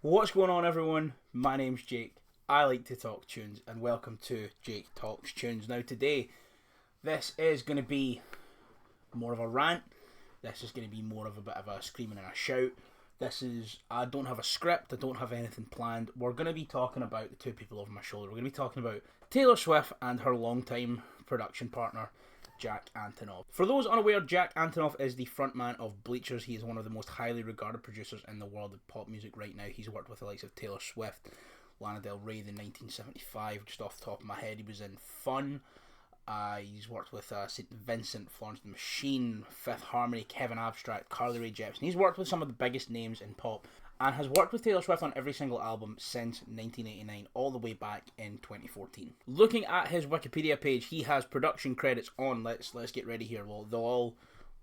What's going on, everyone? My name's Jake. I like to talk tunes, and welcome to Jake Talks Tunes. Now today, this is going to be more of a rant. This is going to be more of a bit of a screaming and a shout. I don't have a script, I don't have anything planned. We're going to be talking about the two people over my shoulder. We're going to be talking about Taylor Swift and her longtime production partner, Jack Antonoff. For those unaware, Jack Antonoff is the frontman of Bleachers. He is one of the most highly regarded producers in the world of pop music right now. He's worked with the likes of Taylor Swift, Lana Del Rey in 1975. Just off the top of my head, he was in Fun. He's worked with St. Vincent, Florence and the Machine, Fifth Harmony, Kevin Abstract, Carly Rae Jepsen. He's worked with some of the biggest names in pop and has worked with Taylor Swift on every single album since 1989, all the way back in 2014. Looking at his Wikipedia page, he has production credits on. Let's get ready here. We'll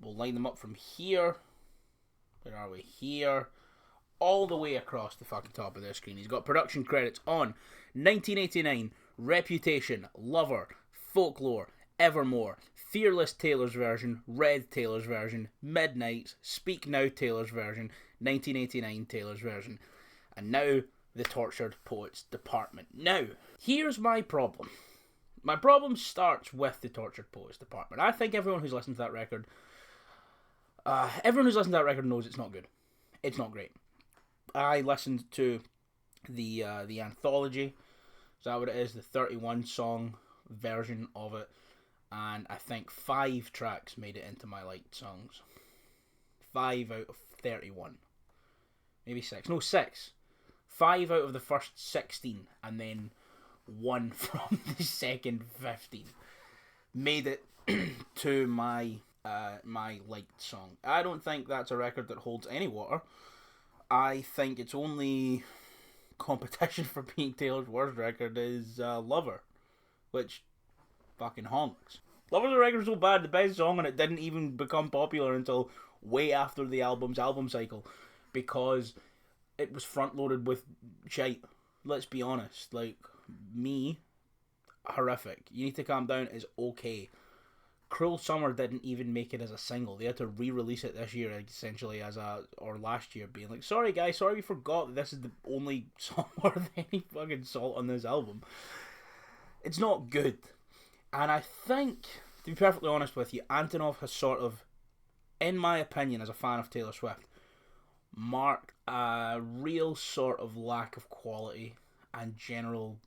line them up from here. Where are we? Here. All the way across the fucking top of their screen. He's got production credits on 1989, Reputation, Lover, Folklore, Evermore, Fearless Taylor's version, Red Taylor's version, Midnights, Speak Now Taylor's version, 1989 Taylor's version, and now the Tortured Poets Department. Now, here's my problem. My problem starts with the Tortured Poets Department. I think everyone who's listened to that record, knows it's not good. It's not great. I listened to the anthology. Is that what it is? The 31 song version of it, and I think 5 tracks made it into my liked songs. 5 out of 31. Maybe 6. No, 6. 5 out of the first 16, and then 1 from the second 15 made it to my my liked song. I don't think that's a record that holds any water. I think its only competition for being Taylor's worst record is Lover, which fucking honks. Lover's a record so bad, the best song on it didn't even become popular until way after the album's album cycle, because it was front loaded with shite. Let's be honest. Like, Me, horrific. You Need to Calm Down is okay. Cruel Summer didn't even make it as a single. They had to re-release it this year, essentially, or last year, being like, sorry guys, sorry we forgot that this is the only song worth any fucking salt on this album. It's not good. And I think, to be perfectly honest with you, Antonoff has sort of, in my opinion, as a fan of Taylor Swift, marked a real sort of lack of quality and general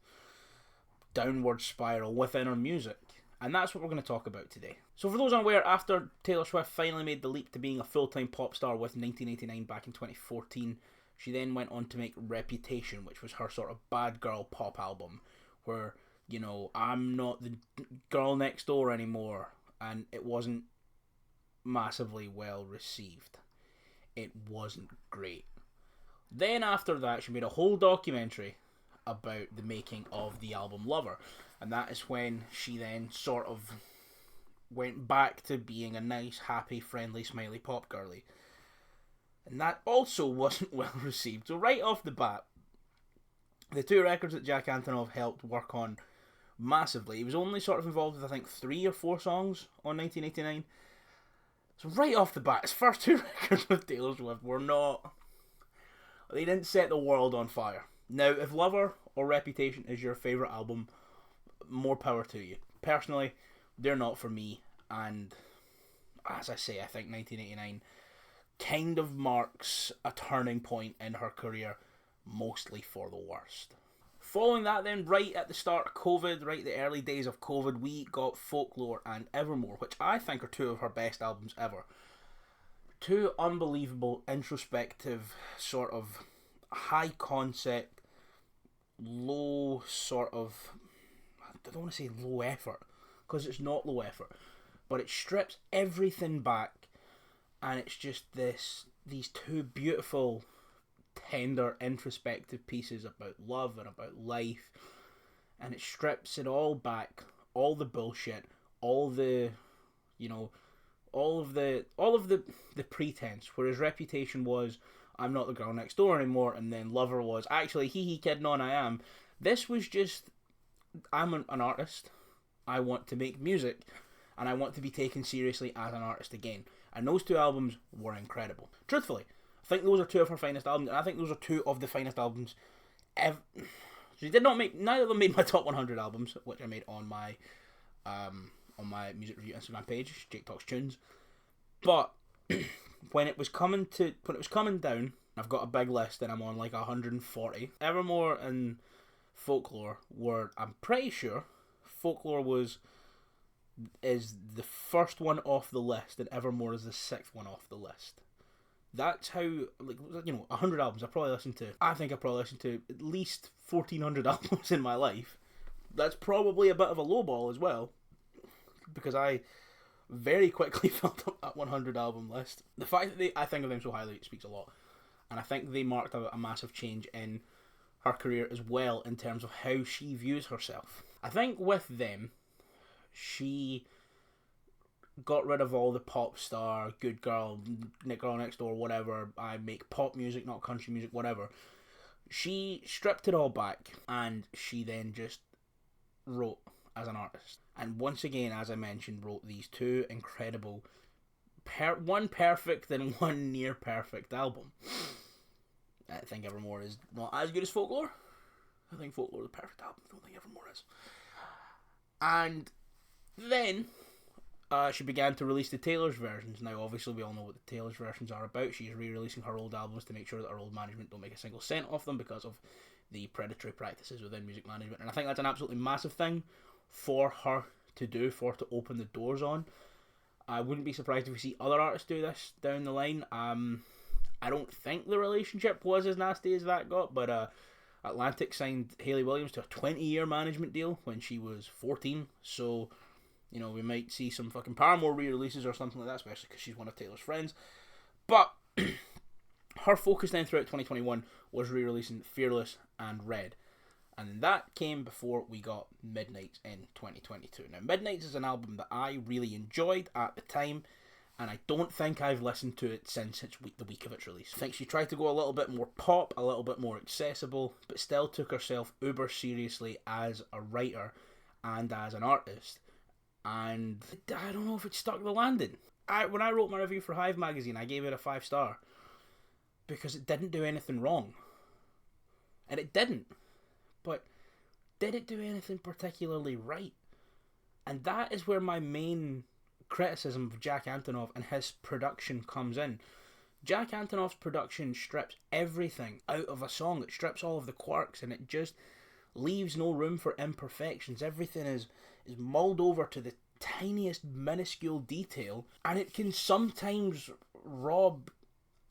downward spiral within her music. And that's what we're going to talk about today. So for those unaware, after Taylor Swift finally made the leap to being a full-time pop star with 1989 back in 2014, she then went on to make Reputation, which was her sort of bad girl pop album, where, you know, I'm not the girl next door anymore, and it wasn't massively well received. It wasn't great. Then after that, she made a whole documentary about the making of the album Lover, and that is when she then sort of went back to being a nice, happy, friendly, smiley pop girly. And that also wasn't well received. So right off the bat, the 2 records that Jack Antonoff helped work on massively, he was only sort of involved with, I think, 3 or 4 songs on 1989. So right off the bat, his first 2 records with Taylor Swift were not... They didn't set the world on fire. Now, if Lover or Reputation is your favourite album, more power to you. Personally, they're not for me, and as I say, I think 1989 kind of marks a turning point in her career, mostly for the worst. Following that then, right at the start of COVID, right the early days of COVID, we got Folklore and Evermore, which I think are 2 of her best albums ever. 2 unbelievable, introspective, sort of high concept, low sort of, I don't want to say low effort, because it's not low effort, but it strips everything back, and it's just these 2 beautiful, tender, introspective pieces about love and about life, and it strips it all back, all the bullshit, all the, you know, all of the pretense. Whereas Reputation was, I'm not the girl next door anymore, and then Lover was, actually, hee kidding on, I am. This was just, I'm an artist, I want to make music, and I want to be taken seriously as an artist again. And those 2 albums were incredible. Truthfully, I think those are two of her finest albums, and I think those are two of the finest albums ever. She did not make, neither of them made my top 100 albums, which I made on my music review Instagram page, Jake Talks Tunes. But when it was coming down, I've got a big list and I'm on like 140. Evermore and Folklore were, I'm pretty sure, Folklore is the first one off the list, and Evermore is the sixth one off the list. That's how, like, 100 albums I think I probably listened to at least 1,400 albums in my life. That's probably a bit of a lowball as well, because I very quickly filled up that 100 album list. The fact that I think of them so highly speaks a lot, and I think they marked a massive change in her career as well, in terms of how she views herself. I think with them, she got rid of all the pop star, good girl, Nick Girl Next Door, whatever, I make pop music, not country music, whatever. She stripped it all back, and she then just wrote as an artist. And once again, as I mentioned, wrote these two incredible, one perfect and one near perfect album. I think Evermore is not as good as Folklore. I think Folklore is the perfect album. I don't think Evermore is. And then she began to release the Taylor's versions. Now, obviously, we all know what the Taylor's versions are about. She's re-releasing her old albums to make sure that her old management don't make a single cent off them because of the predatory practices within music management. And I think that's an absolutely massive thing for her to do, for her to open the doors on. I wouldn't be surprised if we see other artists do this down the line. I don't think the relationship was as nasty as that got, but Atlantic signed Hayley Williams to a 20-year management deal when she was 14, so we might see some fucking Paramore re-releases or something like that, especially because she's one of Taylor's friends. But her focus then throughout 2021 was re-releasing Fearless and Red, and that came before we got Midnights in 2022. Now, Midnights is an album that I really enjoyed at the time, and I don't think I've listened to it since the week of its release. I think she tried to go a little bit more pop, a little bit more accessible, but still took herself uber seriously as a writer and as an artist. And I don't know if it stuck the landing. When I wrote my review for Hive magazine, I gave it a 5-star because it didn't do anything wrong. And it didn't. But did it do anything particularly right? And that is where my main criticism of Jack Antonoff and his production comes in. Jack Antonoff's production strips everything out of a song. It strips all of the quirks, and it just leaves no room for imperfections. Everything is mulled over to the tiniest minuscule detail, and it can sometimes rob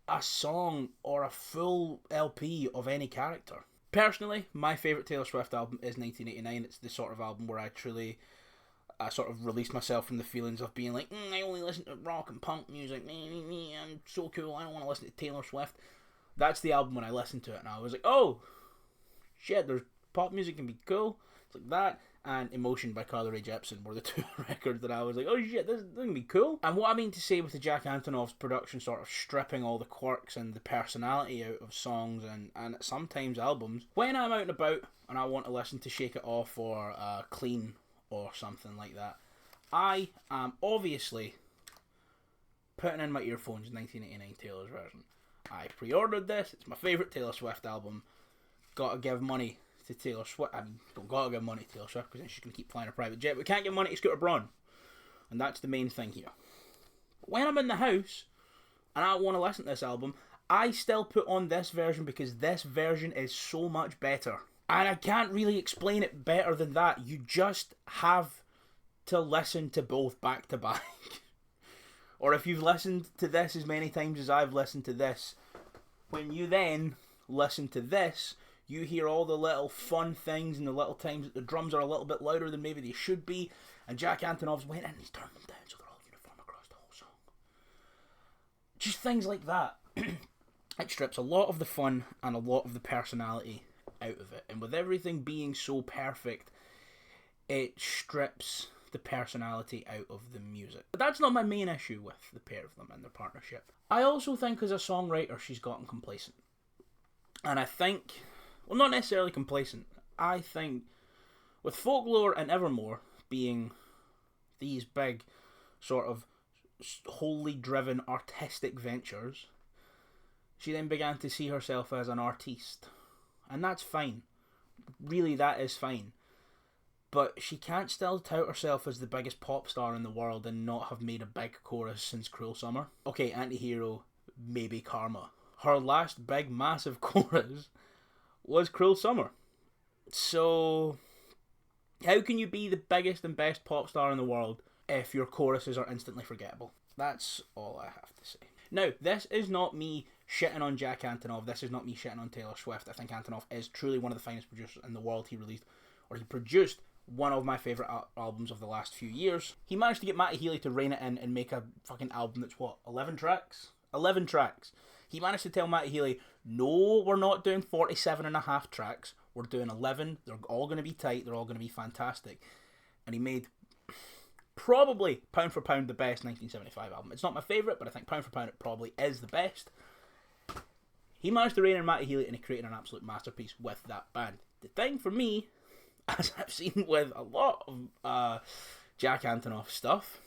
a song or a full LP of any character. Personally, my favourite Taylor Swift album is 1989. It's the sort of album where I sort of released myself from the feelings of being like, I only listen to rock and punk music, I'm so cool, I don't want to listen to Taylor Swift. That's the album when I listened to it, and I was like, oh, shit, there's pop music can be cool. It's like that, and Emotion by Carly Rae Jepsen were the two records that I was like, oh shit, this can be cool. And what I mean to say with the Jack Antonoff's production sort of stripping all the quirks and the personality out of songs and sometimes albums, when I'm out and about and I want to listen to Shake It Off or Clean or something like that, I am obviously putting in my earphones 1989 Taylor's version. I pre-ordered this, it's my favourite Taylor Swift album. Gotta give money to Taylor Swift. I mean, don't gotta give money to Taylor Swift because then she's gonna keep flying a private jet. We can't give money to Scooter Braun, and that's the main thing here. When I'm in the house and I want to listen to this album, I still put on this version because this version is so much better. And I can't really explain it better than that. You just have to listen to both back to back. Or if you've listened to this as many times as I've listened to this, when you then listen to this, you hear all the little fun things and the little times that the drums are a little bit louder than maybe they should be. And Jack Antonoff's went in and he's turned them down so they're all uniform across the whole song. Just things like that. It strips a lot of the fun and a lot of the personality out of it, and with everything being so perfect, it strips the personality out of the music. But that's not my main issue with the pair of them and their partnership. I also think as a songwriter she's gotten complacent, and I think, well, not necessarily complacent, I think with Folklore and Evermore being these big sort of wholly driven artistic ventures, She then began to see herself as an artiste. And that's fine. Really, that is fine. But she can't still tout herself as the biggest pop star in the world and not have made a big chorus since Cruel Summer. Okay, Antihero, maybe Karma. Her last big, massive chorus was Cruel Summer. So, how can you be the biggest and best pop star in the world if your choruses are instantly forgettable? That's all I have to say. Now, this is not me shitting on Jack Antonoff. This is not me shitting on Taylor Swift. I think Antonoff is truly one of the finest producers in the world. He produced one of my favourite albums of the last few years. He managed to get Matty Healy to rein it in and make a fucking album that's, 11 tracks? 11 tracks. He managed to tell Matty Healy, no, we're not doing 47.5 tracks. We're doing 11. They're all going to be tight. They're all going to be fantastic. And he made probably, pound for pound, the best 1975 album. It's not my favourite, but I think pound for pound it probably is the best. He managed to rein in Matty Healy and he created an absolute masterpiece with that band. The thing for me, as I've seen with a lot of Jack Antonoff stuff,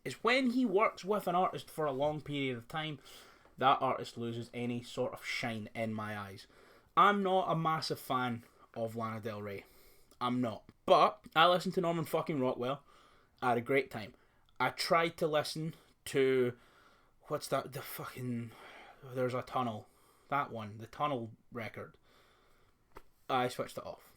is when he works with an artist for a long period of time, that artist loses any sort of shine in my eyes. I'm not a massive fan of Lana Del Rey. I'm not. But I listened to Norman fucking Rockwell. I had a great time. I tried to listen to, what's that, There's a Tunnel. That one, the Tunnel record. I switched it off.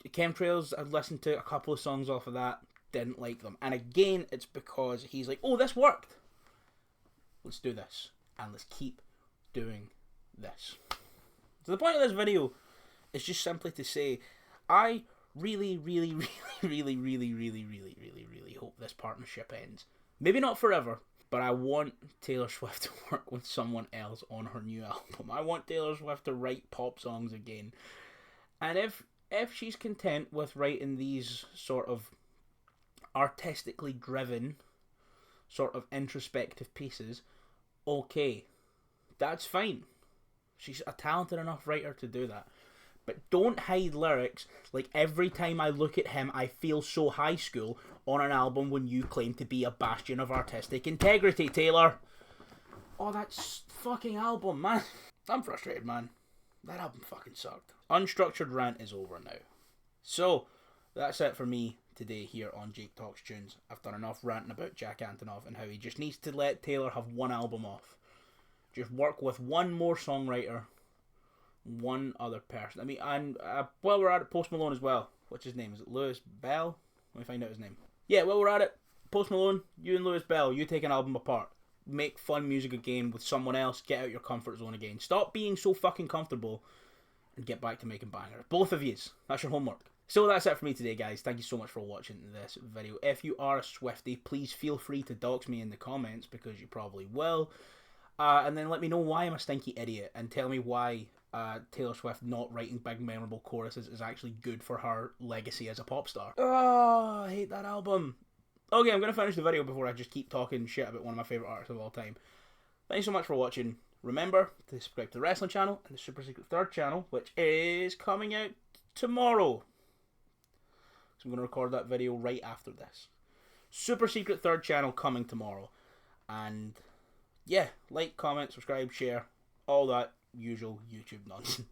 Chemtrails, I listened to a couple of songs off of that, didn't like them. And again, it's because he's like, oh, this worked. Let's do this. And let's keep doing this. So the point of this video is just simply to say, I really hope this partnership ends. Maybe not forever, but I want Taylor Swift to work with someone else on her new album. I want Taylor Swift to write pop songs again. And if she's content with writing these sort of artistically driven, sort of introspective pieces, okay, that's fine. She's a talented enough writer to do that. But don't hide lyrics like every time I look at him I feel so high school on an album when you claim to be a bastion of artistic integrity, Taylor. Oh, that fucking album, man. I'm frustrated, man. That album fucking sucked. Unstructured rant is over now. So, that's it for me today here on Jake Talks Tunes. I've done enough ranting about Jack Antonoff and how he just needs to let Taylor have one album off. Just work with one more songwriter, one other person. I mean, and while we're at it, Post Malone as well. What's his name? Is it Lewis Bell? Let me find out his name. Yeah, while we're at it, Post Malone, you and Lewis Bell, you take an album apart. Make fun music again with someone else. Get out your comfort zone again. Stop being so fucking comfortable and get back to making bangers. Both of yous. That's your homework. So that's it for me today, guys. Thank you so much for watching this video. If you are a Swiftie, please feel free to dox me in the comments, because you probably will. And then let me know why I'm a stinky idiot, and tell me why Taylor Swift not writing big memorable choruses is actually good for her legacy as a pop star. Oh, I hate that album. Okay, I'm going to finish the video before I just keep talking shit about one of my favourite artists of all time. Thanks so much for watching. Remember to subscribe to the Wrestling channel and the Super Secret Third channel, which is coming out tomorrow. So I'm going to record that video right after this. Super Secret Third channel coming tomorrow. And yeah, like, comment, subscribe, share, all that usual YouTube nonsense.